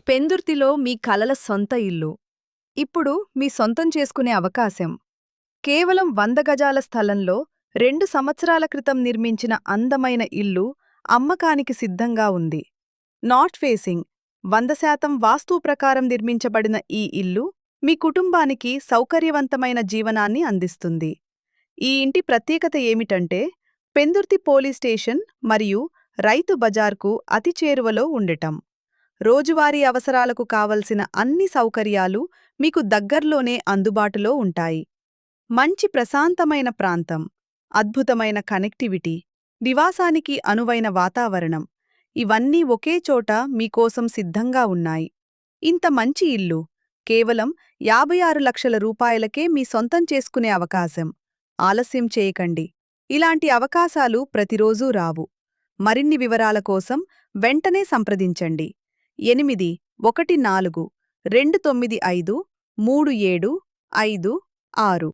పెందుర్తిలో మీ కలల సొంత ఇల్లు. ఇప్పుడు మీ సొంతం చేసుకునే అవకాశం. కేవలం 100 గజాల స్థలంలో 2 సంవత్సరాల క్రితం నిర్మించిన అందమైన ఇల్లు అమ్మకానికి సిద్ధంగా ఉంది. నార్త్ ఫేసింగ్ 100% వాస్తు ప్రకారం నిర్మించబడిన ఈ ఇల్లు మీ కుటుంబానికి సౌకర్యవంతమైన జీవనాన్ని అందిస్తుంది. ఈ ఇంటి ప్రత్యేకత ఏమిటంటే పెందుర్తి పోలీస్ స్టేషన్ మరియు రైతు బజార్కు అతి చేరువలో ఉండటం. రోజువారీ అవసరాలకు కావలసిన అన్ని సౌకర్యాలు మీకు దగ్గర్లోనే అందుబాటులో ఉంటాయి. మంచి ప్రశాంతమైన ప్రాంతం, అద్భుతమైన కనెక్టివిటీ, నివాసానికి అనువైన వాతావరణం ఇవన్నీ ఒకే చోట మీకోసం సిద్ధంగా ఉన్నాయి. ఇంత మంచి ఇల్లు కేవలం 56 లక్షల రూపాయలకే మీ సొంతం చేసుకునే అవకాశం. ఆలస్యం చేయకండి. ఇలాంటి అవకాశాలు ప్రతిరోజూ రావు. మరిన్ని వివరాల కోసం వెంటనే సంప్రదించండి. 814-295-3756